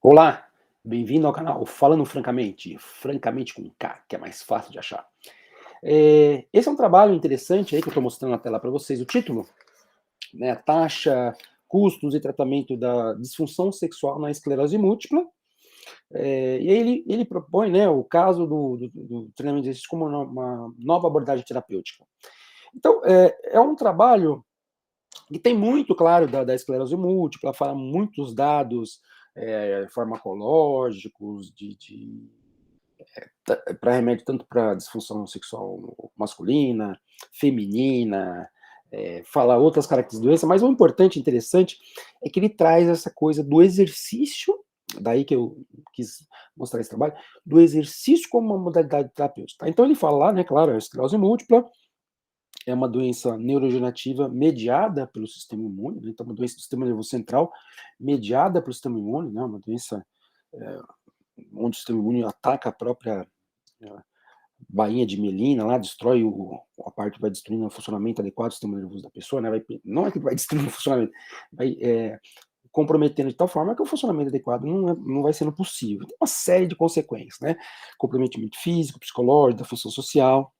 Olá, bem-vindo ao canal Falando Francamente, francamente com K, que é mais fácil de achar. Esse é um trabalho interessante aí que eu estou mostrando na tela para vocês. O título, né, taxa, custos e tratamento da disfunção sexual na esclerose múltipla. E aí ele propõe, né, o caso do treinamento de exercício como uma nova abordagem terapêutica. Então, é um trabalho que tem muito, claro, da esclerose múltipla, fala muitos dados farmacológicos, para remédio tanto para disfunção sexual masculina, feminina, fala outras características da doença, mas o importante, interessante, é que ele traz essa coisa do exercício, daí que eu quis mostrar esse trabalho, do exercício como uma modalidade terapêutica. Tá? Então ele fala lá, né, claro, a esclerose múltipla é uma doença neurodegenerativa mediada pelo sistema imune, né, então uma doença do sistema nervoso central mediada pelo sistema imune, né, uma doença é, onde o sistema imune ataca a própria bainha de mielina lá, destrói a parte, vai destruindo o funcionamento adequado do sistema nervoso da pessoa, né? Não é que vai destruindo o funcionamento, vai comprometendo de tal forma que o funcionamento adequado não vai sendo possível. Tem uma série de consequências, né? Comprometimento físico, psicológico, da função social,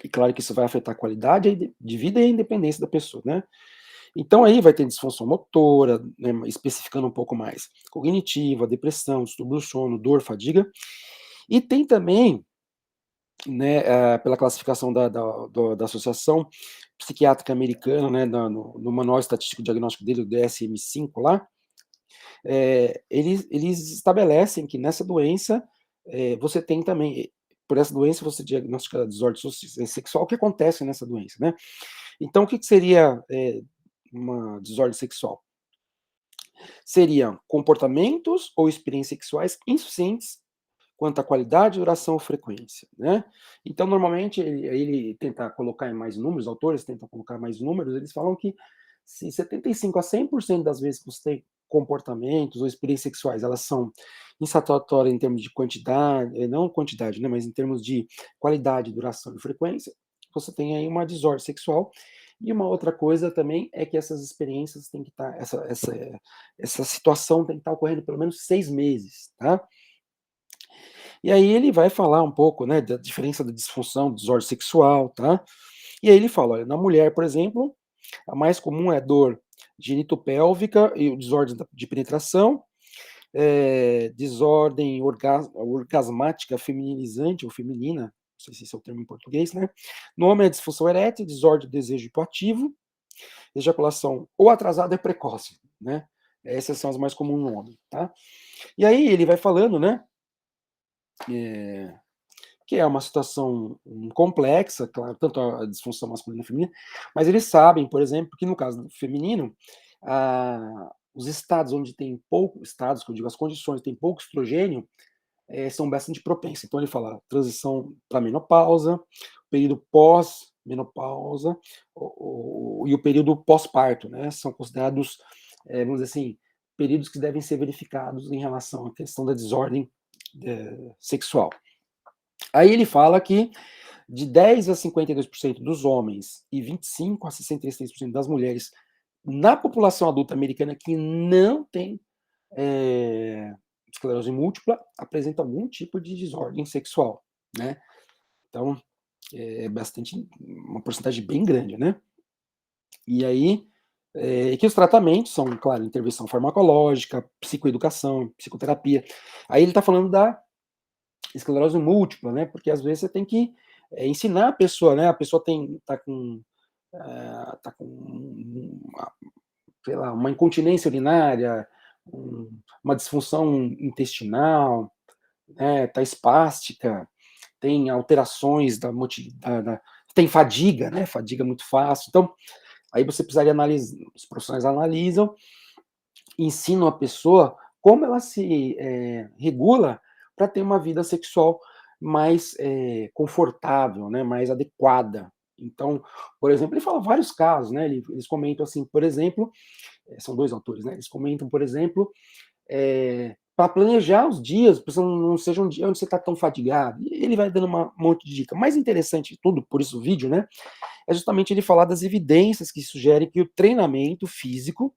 e claro que isso vai afetar a qualidade de vida e a independência da pessoa, né? Então aí vai ter disfunção motora, né, especificando um pouco mais, cognitiva, depressão, distúrbio do sono, dor, fadiga, e tem também, né, pela classificação da Associação Psiquiátrica Americana, né, no Manual Estatístico Diagnóstico dele, o DSM-5 lá, eles estabelecem que nessa doença, você tem também, por essa doença você diagnostica desordem sexual, o que acontece nessa doença, né? Então o que seria uma desordem sexual? Seriam comportamentos ou experiências sexuais insuficientes quanto à qualidade, duração ou frequência, né? Então, normalmente, ele tenta colocar em mais números, os autores tentam colocar mais números, eles falam que se 75 a 100% das vezes que você tem comportamentos ou experiências sexuais, elas são insatisfatórias em termos de quantidade, não quantidade, né, mas em termos de qualidade, duração e frequência, você tem aí uma desordem sexual. E uma outra coisa também é que essas experiências têm que estar, essa situação tem que estar ocorrendo pelo menos 6 meses, tá? E aí ele vai falar um pouco, né, da diferença da disfunção, desordem sexual, tá? E aí ele fala, olha, na mulher, por exemplo, a mais comum é dor genitopélvica e o desordem de penetração, desordem orgasmática feminilizante ou feminina, não sei se esse é o termo em português, né? No homem é disfunção erétil, desordem do desejo hipoativo, ejaculação ou atrasada é precoce, né? Essas são as mais comuns no homem, tá? E aí ele vai falando, né? Que é uma situação complexa, claro, tanto a disfunção masculina e feminina, mas eles sabem, por exemplo, que no caso do feminino, os estados onde tem pouco, estados, que eu digo, as condições tem pouco estrogênio, são bastante propensas. Então ele fala transição para menopausa, período pós-menopausa e o período pós-parto, né? São considerados, vamos dizer assim, períodos que devem ser verificados em relação à questão da desordem sexual. Aí ele fala que de 10 a 52% dos homens e 25 a 63% das mulheres na população adulta americana que não tem esclerose múltipla apresenta algum tipo de desordem sexual, né? Então, é bastante, uma porcentagem bem grande, né? E aí, que os tratamentos são, claro, intervenção farmacológica, psicoeducação, psicoterapia. Aí ele está falando da esclerose múltipla, né? Porque às vezes você tem que ensinar a pessoa, né? A pessoa tá com uma, sei lá, uma incontinência urinária, uma disfunção intestinal, né? Tá espástica, tem alterações tem fadiga, né? Fadiga muito fácil. Então, aí você precisaria analisar, os profissionais analisam, ensinam a pessoa como ela se regula para ter uma vida sexual mais confortável, né, mais adequada. Então, por exemplo, ele fala vários casos, né, eles comentam assim, por exemplo, são dois autores, né, eles comentam, por exemplo, para planejar os dias, para não seja um dia onde você está tão fatigado. E ele vai dando um monte de dica. Mais interessante de tudo, por isso o vídeo, né, é justamente ele falar das evidências que sugerem que o treinamento físico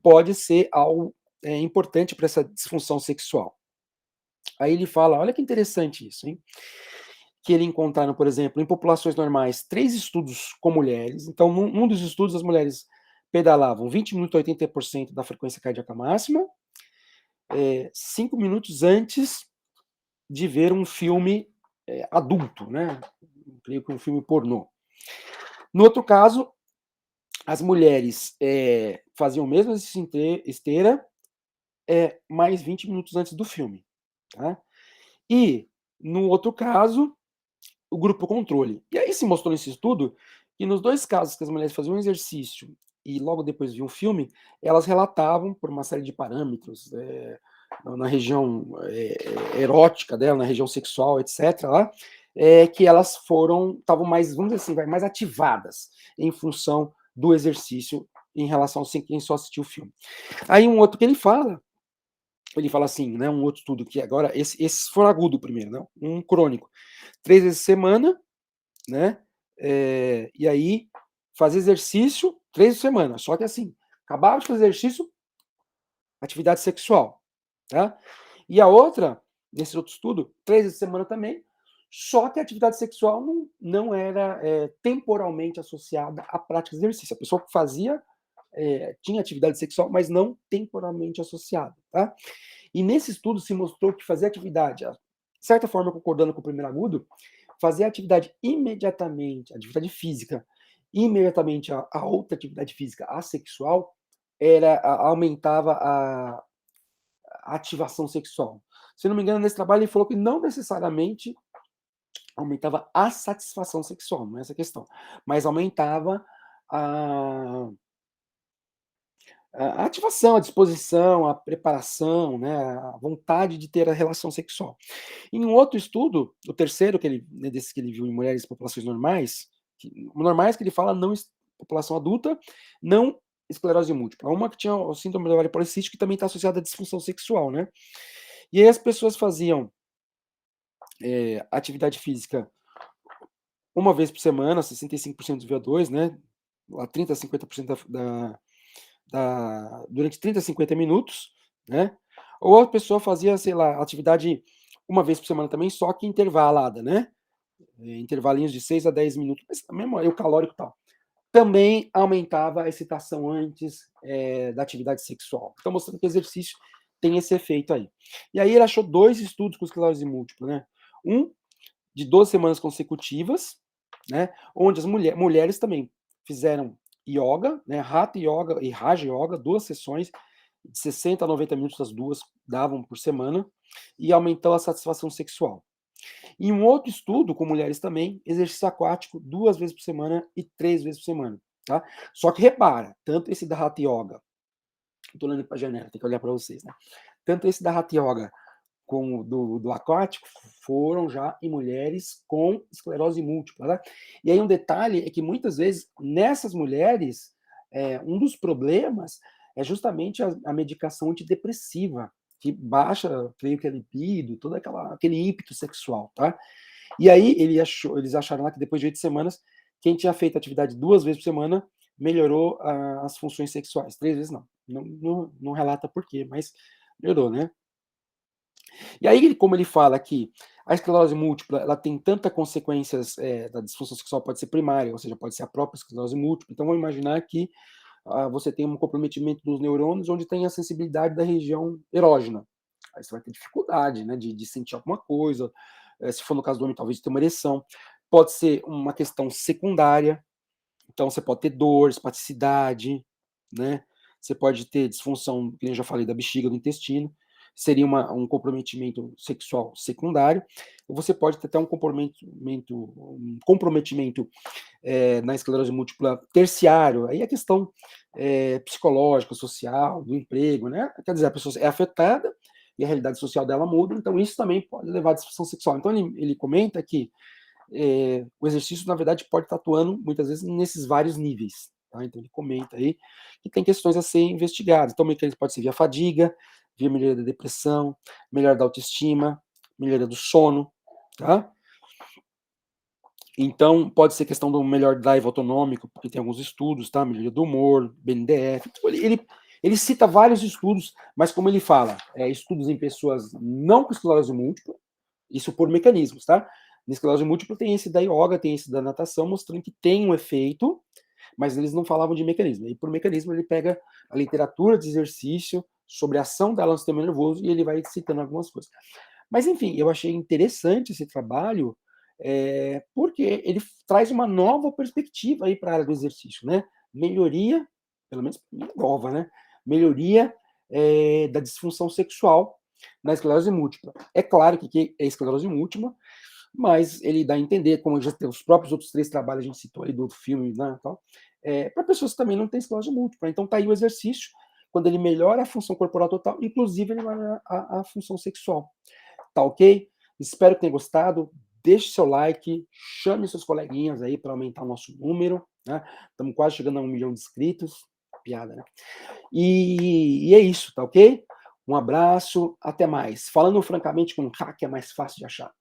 pode ser algo importante para essa disfunção sexual. Aí ele fala, olha que interessante isso, hein? Que ele encontraram, por exemplo, em populações normais, 3 estudos com mulheres. Então, num dos estudos, as mulheres pedalavam 20 minutos, 80% da frequência cardíaca máxima, 5 minutos antes de ver um filme adulto, né? Creio que um filme pornô. No outro caso, as mulheres faziam o mesmo exercício esteira, mais 20 minutos antes do filme. Tá? E, no outro caso, o grupo controle. E aí se mostrou nesse estudo que nos 2 casos que as mulheres faziam um exercício e logo depois viam um filme, elas relatavam, por uma série de parâmetros, na região erótica dela, na região sexual, etc., lá, que elas estavam mais, vamos dizer assim, mais ativadas em função do exercício em relação a quem só assistiu o filme. Aí um outro que ele fala assim, né, um outro estudo que agora, esse foi agudo primeiro, né, um crônico, 3 vezes por semana, né, e aí fazer exercício 3 vezes por semana, só que assim, acabava de fazer exercício, atividade sexual, tá? E a outra, nesse outro estudo, 3 vezes por semana também, só que a atividade sexual não era temporalmente associada à prática de exercício. A pessoa que fazia tinha atividade sexual, mas não temporalmente associada, tá? E nesse estudo se mostrou que fazer atividade, de certa forma concordando com o primeiro agudo, fazer atividade imediatamente, atividade física, imediatamente a outra atividade física assexual, aumentava a ativação sexual. Se não me engano, nesse trabalho ele falou que não necessariamente aumentava a satisfação sexual, não é essa a questão, mas aumentava a a ativação, a disposição, a preparação, né, a vontade de ter a relação sexual. Em um outro estudo, o terceiro que ele, né, desses que ele viu em mulheres em populações normais, normais que ele fala não população adulta, não esclerose múltipla, uma que tinha o síndrome da ovário policístico que também está associada à disfunção sexual, né? E aí as pessoas faziam atividade física uma vez por semana, 65% do VO2, né? A 30 a 50% durante 30 a 50 minutos, né? Ou a pessoa fazia, sei lá, atividade uma vez por semana também, só que intervalada, né? Intervalinhos de 6 a 10 minutos, mas mesmo aí o calórico e tal. Também aumentava a excitação antes da atividade sexual. Então, mostrando que o exercício tem esse efeito aí. E aí ele achou 2 estudos com esclerose múltipla, né? Um de 12 semanas consecutivas, né? Onde as mulheres também fizeram yoga, né? Hatha Yoga e Raja Yoga, 2 sessões de 60 a 90 minutos, as duas davam por semana, e aumentou a satisfação sexual. E um outro estudo com mulheres também, exercício aquático 2 vezes por semana e 3 vezes por semana, tá? Só que repara, tanto esse da Hatha Yoga, tô olhando para a janela, tem que olhar para vocês, né? Tanto esse da Hatha Yoga como do aquático foram já em mulheres com esclerose múltipla, né? E aí um detalhe é que muitas vezes nessas mulheres, um dos problemas é justamente a medicação antidepressiva, que baixa, creio que a libido, todo aquele ímpeto sexual, tá? E aí eles acharam lá que depois de 8 semanas, quem tinha feito atividade 2 vezes por semana melhorou as funções sexuais. 3 vezes não. Não relata por quê, mas melhorou, né? E aí, como ele fala que a esclerose múltipla, ela tem tanta consequências da disfunção sexual, pode ser primária, ou seja, pode ser a própria esclerose múltipla. Então, vamos imaginar que você tem um comprometimento dos neurônios onde tem a sensibilidade da região erógena. Aí você vai ter dificuldade, né, de sentir alguma coisa. Se for no caso do homem, talvez ter uma ereção. Pode ser uma questão secundária. Então, você pode ter dor, espasticidade, né? Você pode ter disfunção, que eu já falei, da bexiga, do intestino. Seria um comprometimento sexual secundário. Ou você pode ter até um comprometimento na esclerose múltipla terciário. Aí é questão psicológica, social, do emprego, né? Quer dizer, a pessoa é afetada e a realidade social dela muda, então isso também pode levar à disfunção sexual. Então ele comenta que o exercício, na verdade, pode estar atuando, muitas vezes, nesses vários níveis. Tá? Então, ele comenta aí que tem questões a ser investigadas. Então, o mecanismo pode ser via fadiga, via melhoria da depressão, melhora da autoestima, melhoria do sono, tá? Então, pode ser questão do melhor drive autonômico, porque tem alguns estudos, tá? Melhoria do humor, BNDF. Então, ele Ele cita vários estudos, mas como ele fala, estudos em pessoas não com esclerose múltipla, isso por mecanismos, tá? Na esclerose múltipla tem esse da yoga, tem esse da natação, mostrando que tem um efeito, mas eles não falavam de mecanismo. E por mecanismo ele pega a literatura de exercício sobre a ação dela no sistema nervoso e ele vai citando algumas coisas. Mas enfim, eu achei interessante esse trabalho, porque ele traz uma nova perspectiva aí para a área do exercício, né? Melhoria, pelo menos nova, né? Melhoria da disfunção sexual na esclerose múltipla. É claro que é esclerose múltipla, mas ele dá a entender, como já tem os próprios outros 3 trabalhos, a gente citou aí do outro filme, né, tal, para pessoas que também não têm esclerose múltipla. Então tá aí o exercício, quando ele melhora a função corporal total, inclusive ele melhora a função sexual. Tá ok? Espero que tenha gostado. Deixe seu like, chame seus coleguinhas aí para aumentar o nosso número, né? Estamos quase chegando a 1 milhão de inscritos. Piada, né? E é isso, tá ok? Um abraço, até mais. Falando francamente, com hack é mais fácil de achar.